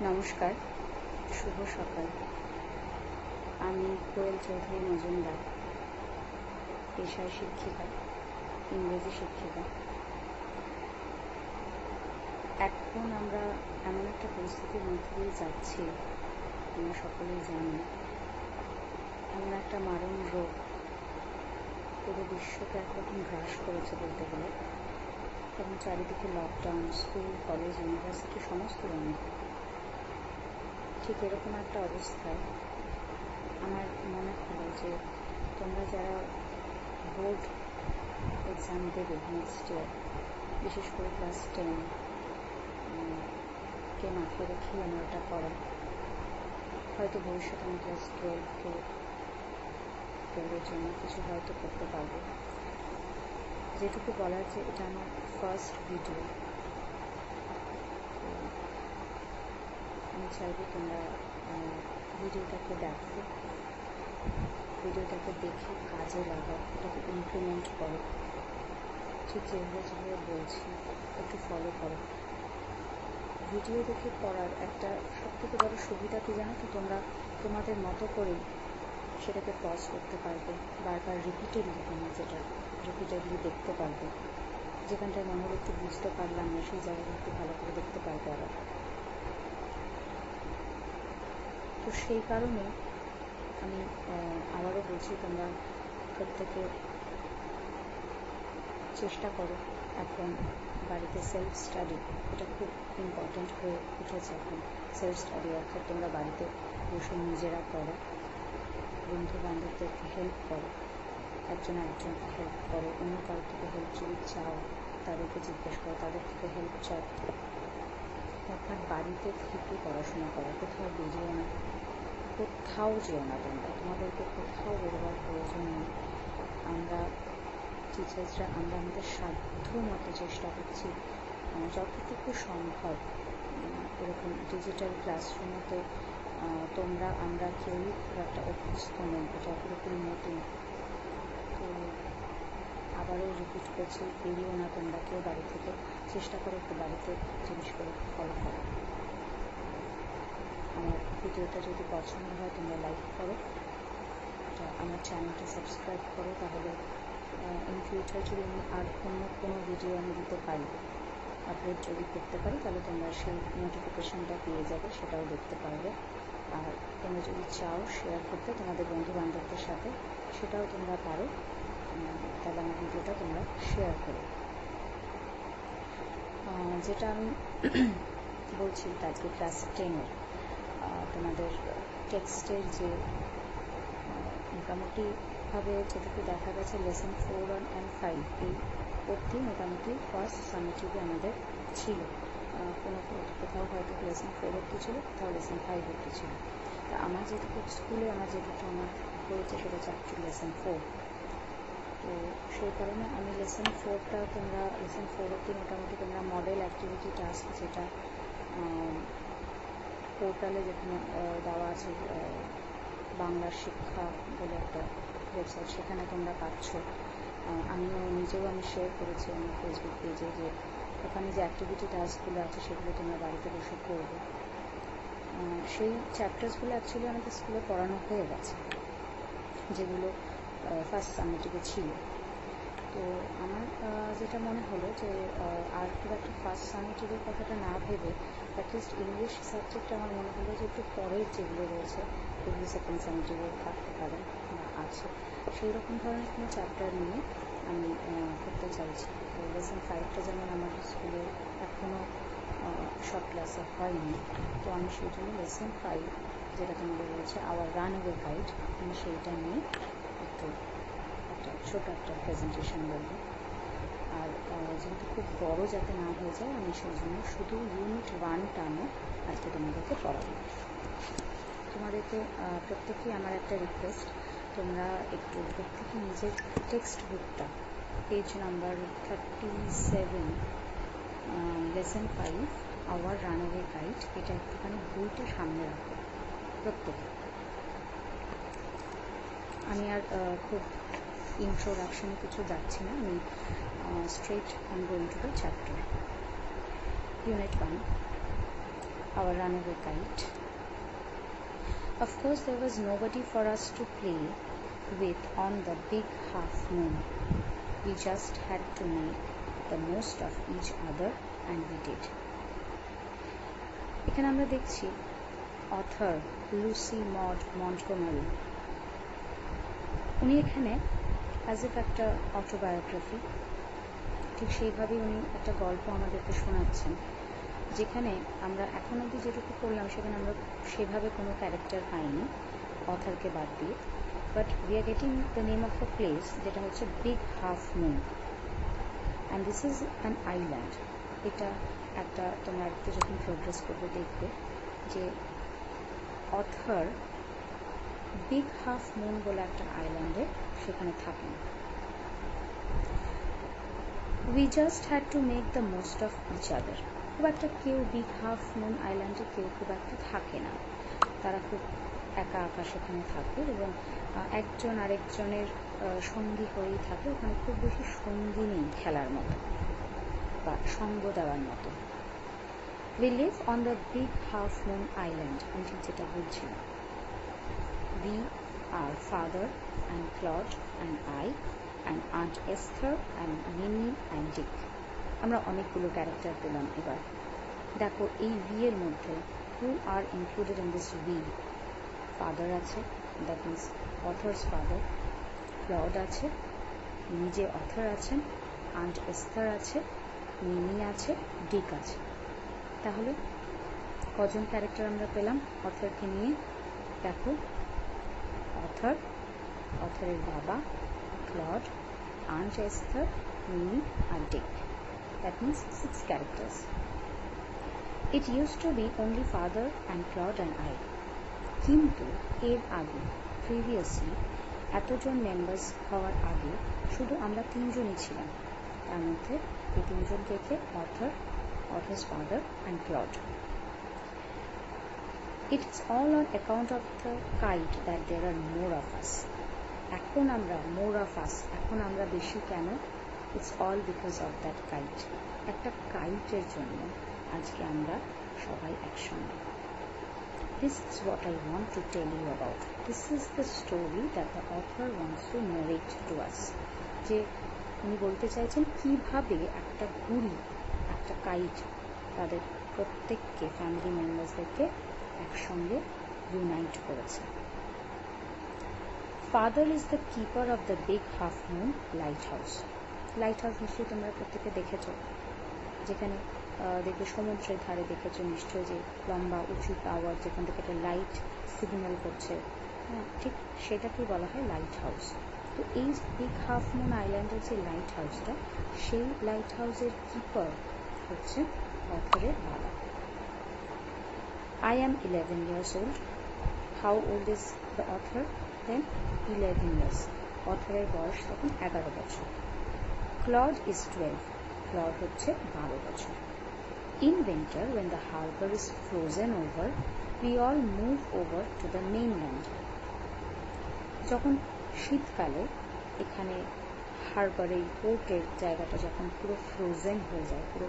নমস্কার, শুভ সকাল। আমি কোয়েল চৌধুরী মজুমদার, পেশায় শিক্ষিকা, ইংরেজি শিক্ষিকা। এখন আমরা এমন একটা পরিস্থিতির মধ্যে দিয়ে যাচ্ছি, আমরা সকলেই জানি, এমন একটা মারণ রোগ পুরো বিশ্বকে একরকম গ্রাস করেছে বলতে গেলে, এবং চারিদিকে লকডাউন, স্কুল, কলেজ, ইউনিভার্সিটি সমস্ত বন্ধ। ঠিক এরকম একটা অবস্থায় আমার মনে হলো যে তোমরা যারা বোর্ড এক্সাম দেবে নেক্সট ইয়ার, বিশেষ করে ক্লাস 10 কে মাথায় রেখেই আমার এটা করা। হয়তো ভবিষ্যতে আমি ক্লাস 12-এর জন্য কিছু হয়তো করতে পারবো। যেটুকু বলার যে এটা আমার ফার্স্ট ভিডিও, আমি চাইবো তোমরা ভিডিওটাকে দেখো, ভিডিওটাকে দেখে কাজে লাগাও, এটাকে ইমপ্লিমেন্ট করো, ঠিক যেভাবে বলছি একটু ফলো করো। ভিডিও দেখে পড়ার একটা সবথেকে বড় সুবিধা কি জানো তো, তোমরা তোমাদের মতো করেই সেটাকে পজ করতে পারবে, বারবার রিপিটেডলি দেখতে পারবে। যেখানটায় মনে হলো একটু বুঝতে পারলাম না, সেই জায়গাটা একটু ভালো করে দেখতে পারবে আবার। তো সেই কারণে আমি আবারও বলছি, তোমরা প্রত্যেকে চেষ্টা করো। এখন বাড়িতে সেলফ স্টাডি, এটা খুব ইম্পর্ট্যান্ট হয়ে উঠেছে এখন। সেলফ স্টাডি অর্থাৎ তোমরা বাড়িতে বসে নিজেরা করো, বন্ধু বান্ধবদেরকে হেল্প করো, একজন আরেকজনকে হেল্প করো, অন্য কারোর থেকে হেল্প যদি চাও তাদেরকে জিজ্ঞেস করো, তাদের থেকে হেল্প চাও। অর্থাৎ বাড়িতে থেকে পড়াশোনা করো, কোথাও বেরিয়েও না, কোথাও যেও না, তোমাদেরকে কোথাও বেরোবার প্রয়োজন নেই। আমরা টিচার্সরা আমরা আমাদের সাধ্য মতো চেষ্টা করছি যতটুকু সম্ভব। এরকম ডিজিটাল ক্লাসরুমেতে তোমরা আমরা কেউই খুব একটা অভ্যস্ত নই, এটা পুরোপুরি নতুন। তো আবারও রিপিট করছি, বেরিয়েও না তোমরা কেউ বাড়ি থেকে, চেষ্টা করো একটু বাড়িতে জিনিসগুলো ফলো করো। আমার ভিডিওটা যদি পছন্দ হয় তোমরা লাইক করো, আমার চ্যানেলটা সাবস্ক্রাইব করো, তাহলে ইন ফিউচার যদি আমি আর অন্য কোনো ভিডিও আমি দিতে পারি, আপলোড যদি করতে পারি, তাহলে তোমরা সেই নোটিফিকেশনটা পেয়ে যাবে, সেটাও দেখতে পারবে। আর তোমরা যদি চাও শেয়ার করতে তোমাদের বন্ধু বান্ধবদের সাথে, সেটাও তোমরা পারো। তাহলে আমার ভিডিওটা তোমরা শেয়ার করো। যেটা আমি বলছি, আজকে ক্লাস 10-এর তোমাদের টেক্সটের যে মোটামুটিভাবে যেটুকু দেখা গেছে, লেসন 4 and 5 এই অবধি মোটামুটি ফার্স্ট সামেটিভে আমাদের ছিল। কোথাও হয়তো লেসন 4 অবধি ছিল, কোথাও লেসন 5 অবধি ছিল। তা আমার যেটুকু স্কুলে আমার যেটুকু আমার হয়েছে সেটা হচ্ছে অ্যাকচুয়ালি লেসন 4। তো সেই কারণে আমি লেসন 4 অবধি মোটামুটি তোমরা মডেল অ্যাক্টিভিটি টাস্ক, যেটা পোর্টালে যেখানে দেওয়া আছে, বাংলার শিক্ষা বলে একটা ওয়েবসাইট, সেখানে তোমরা পাচ্ছ। আমিও নিজেও শেয়ার করেছি আমার ফেসবুক পেজে, যে ওখানে যে অ্যাক্টিভিটি টাস্কগুলো আছে সেগুলো তোমরা বাড়িতে বসে করবে। সেই চ্যাপ্টার্সগুলো অ্যাকচুয়ালি আমাদের স্কুলে পড়ানো হয়ে গেছে, যেগুলো ফার্স্ট সামেটিভে ছিল। তো আমার যেটা মনে হলো যে আর খুব একটা ফার্স্ট সামেটিভের কথাটা না ভেবে অ্যাটলিস্ট ইংলিশ সাবজেক্টটা আমার মনে হলো যে একটু পরের যেগুলো রয়েছে, এগুলো সেকেন্ড সামেটিভে থাকতে পারে বা আছে, সেই রকম ধরনের কোনো চ্যাপ্টার নিয়ে আমি করতে চাইছি। তো লেসন 5টা যেমন আমার স্কুলে এখনও সব ক্লাসে হয়নি, তো আমি সেই জন্য লেসন 5 যেটা তোমাদের রয়েছে আওয়ার রানওয়ে গাইড, আমি সেইটা নিয়ে একটু ছোট একটা প্রেজেন্টেশন বলবো। আর যেহেতু খুব বড় যাতে না হয়ে যায়, আমি সেই জন্য শুধু ইউনিট 1টা আমি আজকে তোমাদেরকে পড়াবো। তোমাদেরকে প্রত্যেকেই আমার একটা রিকোয়েস্ট, তোমরা একটু প্রত্যেকে নিজের টেক্সট বুকটা page number 37 lesson 5 our runway guide, এটা একটুখানি বইটা সামনে রাখো প্রত্যেকে। আমি আর খুব ইন্ট্রোডাকশনে কিছু যাচ্ছি না, আমি straight I am going to the chapter. Unit 1, our runaway kite. Of course, there was nobody for us to play with on the big half moon. We just had to make the most of each other, and we did. এখানে আমরা দেখছি author Lucy mod Montgomery, উনি এখানে as F একটা autobiography, ঠিক সেইভাবেই উনি একটা গল্প আমাদেরকে শোনাচ্ছেন, যেখানে আমরা এখন অবধি যেটুকু করলাম সেখানে আমরা সেভাবে কোনো ক্যারেক্টার পাইনি অথারকে বাদ দিয়ে, but we are getting the name of the place, যেটা হচ্ছে big half moon, and this is an island. এটা একটা তোমরা একটু যখন প্রোগ্রেস করবে দেখবে যে অথার বিগ হাফ মুন বলে একটা আইল্যান্ডে সেখানে থাকেন। We just had to make the most of each other. খুব একটা কেউ বিগ হাফ মুন আইল্যান্ডে কেউ খুব একটা থাকে না, তারা খুব একা একা সেখানে থাকে এবং একজন আরেকজনের সঙ্গী হয়েই থাকে। ওখানে খুব বেশি সঙ্গী নেই খেলার মতো বা সঙ্গ দেওয়ার মতো। We live on the big half moon island, আমি ঠিক যেটা বলছিলাম। We are father and Claude and I and Aunt Esther and Minnie and Dick. আমরা অনেকগুলো ক্যারেক্টার পেলাম এবার। দেখো এই ভি এর মধ্যে who are included in this V? Father আছে, that means author's father, Claude আছে, নিজে অথার আছেন, আন্ট এস্থার আছে, মিনি আছে, ডিক আছে। তাহলে কজন ক্যারেক্টার আমরা পেলাম অথারকে নিয়ে? দেখো অথার, অথারের বাবা, ক্লড, আন্ট এস্থার, মিনি আর Dick. That means 6 characters. It used to be only father and Claude and I. কিন্তু এর আগে প্রিভিয়াসলি এতজন মেম্বার্স হওয়ার আগে শুধু আমরা 3 জনই ছিলাম। তার মধ্যে এই 3 জন কে author, author's father and Claude. It is all on account of the kite that there are more of us. এখন আমরা more of us, এখন আমরা বেশি কেন? It's all because of that kite. একটা কাইটের জন্য আজকে আমরা সবাই একসঙ্গে। This is what I want to tell you about. This is the story that the author wants to narrate to us. যে উনি বলতে চাইছেন কিভাবে একটা ঘুড়ি, একটা কাইট তাদের প্রত্যেককে ফ্যামিলি মেম্বার্সদেরকে একসঙ্গে ইউনাইট করেছে। Father is the keeper of the big half moon lighthouse. Light house নিশ্চয়ই তোমরা প্রত্যেকে দেখেছ, যেখানে দেখবে সমুদ্রের ধারে দেখেছো নিশ্চয়ই যে লম্বা উঁচু টাওয়ার, যেখান থেকে একটা লাইট সিগন্যাল করছে, হ্যাঁ ঠিক সেটাকেই বলা হয় লাইট হাউস। তো এই বিগ হাফ মুন আইল্যান্ডের যে লাইট হাউসটা, সেই লাইট হাউসের কিপার হচ্ছে অথরের বাবা। I am 11 years old. How old is the author? Then 11 years. অথরের বয়স তখন 11 বছর। Claude is 12. Claude হচ্ছে 12 বছর। In winter, when the harbor is frozen over, we all move over to the mainland. যখন শীতকালে এখানে হারবারের পোর্টের জায়গাটা যখন পুরো ফ্রোজেন হয়ে যায়, পুরো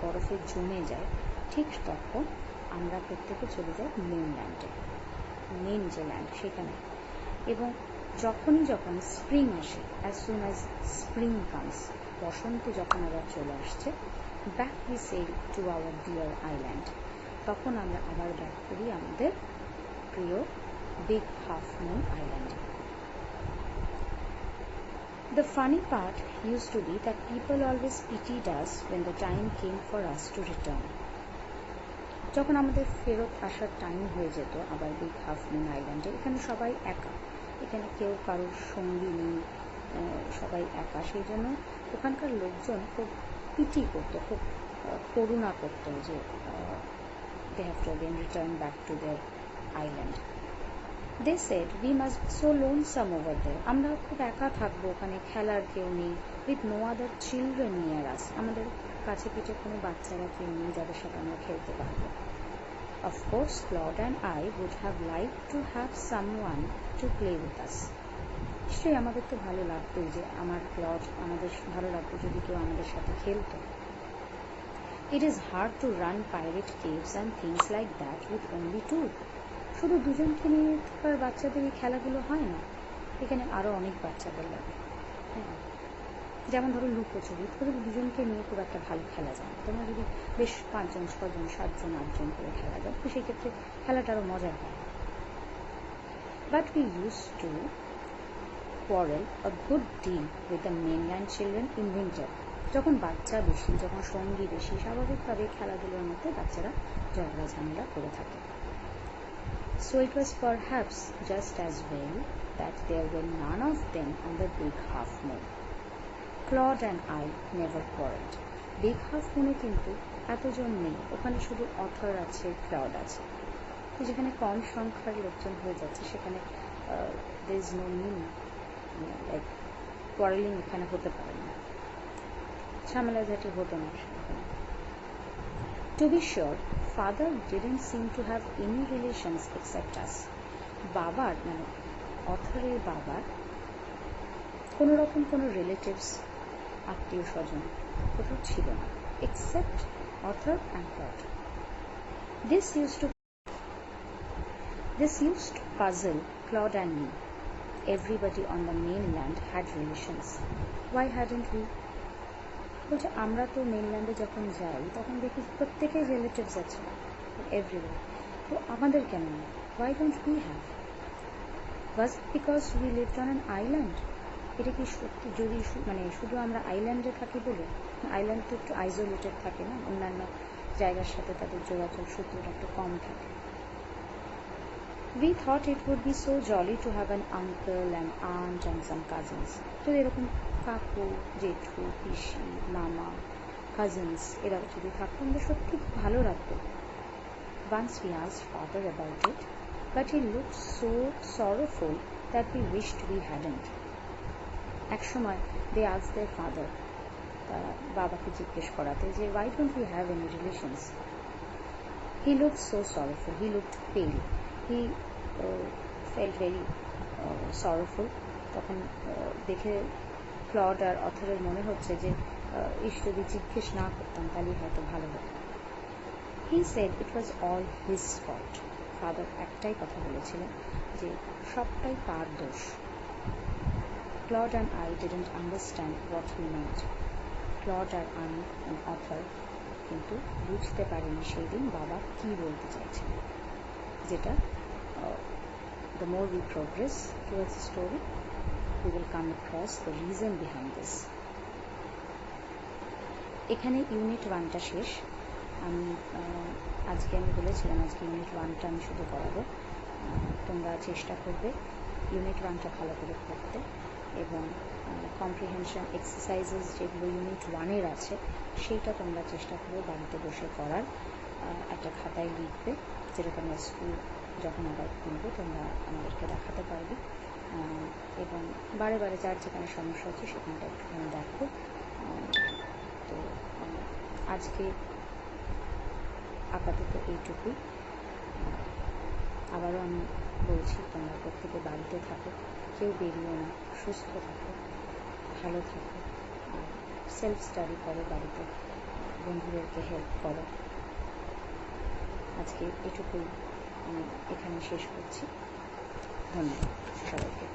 বরফে জমে যায়, ঠিক তখন আমরা প্রত্যেকে চলে যাই মেইনল্যান্ডে, মেইন যে ল্যান্ড সেখানে। এবং যখন স্প্রিং আসে, as soon as spring comes, বসন্ত যখন আবার চলে আসছে, back we sail to our dear island, তখন আমরা আবার ব্যাক করি আমাদের প্রিয় বিগ হাফ মুন আইল্যান্ডে। The funny part used to be that people always pitied us when the time came for us to return. যখন আমাদের ফেরত আসার টাইম হয়ে যেত আবার বিগ হাফ মুন আইল্যান্ডে, এখানে সবাই একা, এখানে কেউ কারোর সঙ্গী নেই, সবাই একা, সেই জন্য ওখানকার লোকজন খুব পিটি করতো, খুব করুণা করতো যে they have to again return back to their island. They said we must be so lonesome over there. আমরা খুব একা থাকবো ওখানে, খেলার কেউ নেই, with no other children near us. আমাদের কাছে পিঠে কোনো বাচ্চারা কেউ নেই যাদের সাথে আমরা খেলতে পারবো। Of course, Claude and I would have liked to have someone to play with us. নিশ্চয়ই আমাদের তো ভালো লাগতোই যে আমাদের ভালো লাগতো যদি কেউ আমাদের সাথে খেলতো। It is hard to run pirate caves and things like that with only two. শুধু দুজনকে নিয়ে তো আর বাচ্চাদের এই খেলাগুলো হয় না, এখানে আরও অনেক বাচ্চাদের লাগে। হ্যাঁ, যেমন ধরো লুকোচুরি, ধরো দুজনকে নিয়ে খুব একটা ভালো খেলা যায় না। তোমরা যদি বেশ 5 জন 6 জন 7 জন 8 জন করে খেলা যায়, তো সেই ক্ষেত্রে খেলাটা আরও মজার হয়। But we used to quarrel a good deal with the mainland children in winter. যখন বাচ্চা বেশি, যখন সঙ্গী বেশি, স্বাভাবিকভাবে খেলাধুলোর মধ্যে বাচ্চারা ঝগড়া ঝামেলা করে থাকে। So it was perhaps just as well that there were none of them on the big half moon. Claude and I never quarreled. Big half moon-এ কিন্তু এতজন নেই, ওখানে শুধু অথর আছে, ক্লড আছে। তো যেখানে কম সংখ্যার লোকজন হয়ে যাচ্ছে, সেখানে there is no need, like quarreling এখানে হতে পারে না, ঝামেলাঝাটি হতো না সেখানে। To be sure, father didn't seem to have any relations except us. বাবার মানে অথরের বাবার কোনো রকম কোনো রিলেটিভস, আত্মীয় স্বজন কোথাও ছিল না, except author and Claude. This used to puzzle Claude and me. Everybody on the mainland had relations. Why hadn't we? বলছে আমরা তো মেনল্যান্ডে যখন যাই তখন দেখি প্রত্যেকের রিলেটিভস আছে এভরিওয়ার, তো আমাদের কেন না? Why don't we have? Was it because we lived on an island? এটা কি সত্যি, যদি মানে শুধু আমরা আইল্যান্ডে থাকি বলে? আইল্যান্ড তো একটু আইসোলেটেড থাকে না, অন্যান্য জায়গার সাথে তাদের যোগাযোগ সূত্রটা একটু কম থাকে। We thought it would be so jolly to have an uncle, an aunt and some cousins. যদি এরকম কাকু, জেঠু, পিসি, মামা, কাজিনস এরা যদি থাকতো আমাদের সত্যি ভালো লাগতো। Once we asked father about it, but he looked so sorrowful that we wished we hadn't. এক সময় they asked their father, বাবাকে জিজ্ঞেস করাতে যে why don't we have any relations? He looked so sorrowful, he looked pale, he felt very sorrowful. তখন দেখে clod আর অথরের মনে হচ্ছে যে যদি জিজ্ঞেস না করতাম তাহলে হয়তো ভালো হতো। He said it was all his fault. Father একটাই কথা বলেছিলেন যে সবটাই তার দোষ। Claude and I didn't understand what he meant. Claude আর আমি অথর কিন্তু বুঝতে পারিনি সেই দিন বাবা কি বলতে চাইছিলেন, যেটা the more we progress towards the story, we will come across the reason behind this. এখানে ইউনিট 1টা শেষ। আজকে আমি বলেছিলাম আজকে ইউনিট 1টা আমি শুধু করাবো। তোমরা চেষ্টা করবে ইউনিট 1টা ভালো করে পড়তে এবং কম্প্রিহেনশন এক্সারসাইজেস যেগুলো ইউনিট 1-এর আছে সেইটা তোমরা চেষ্টা করবে বাড়িতে বসে করার। একটা খাতায় লিখবে, যেটা তোমরা স্কুল যখন আবার খুলবে তোমরা আমাদেরকে দেখাতে পারবে, এবং বারে বারে যার যেখানে সমস্যা হচ্ছে সেখানটা একটুখানি দেখো। তো আজকে আপাতত এইটুকুই। আবারও আমি বলছি, তোমরা প্রত্যেকে বাড়িতে থাকো, কেউ বেরিও না, সুস্থ থাকো, ভালো থাকো, আর সেলফ স্টাডি করো, বাড়িতে বন্ধুদেরকে হেল্প করো। আজকে এটুকুই আমি এখানে শেষ করছি। ধন্যবাদ সবাইকে।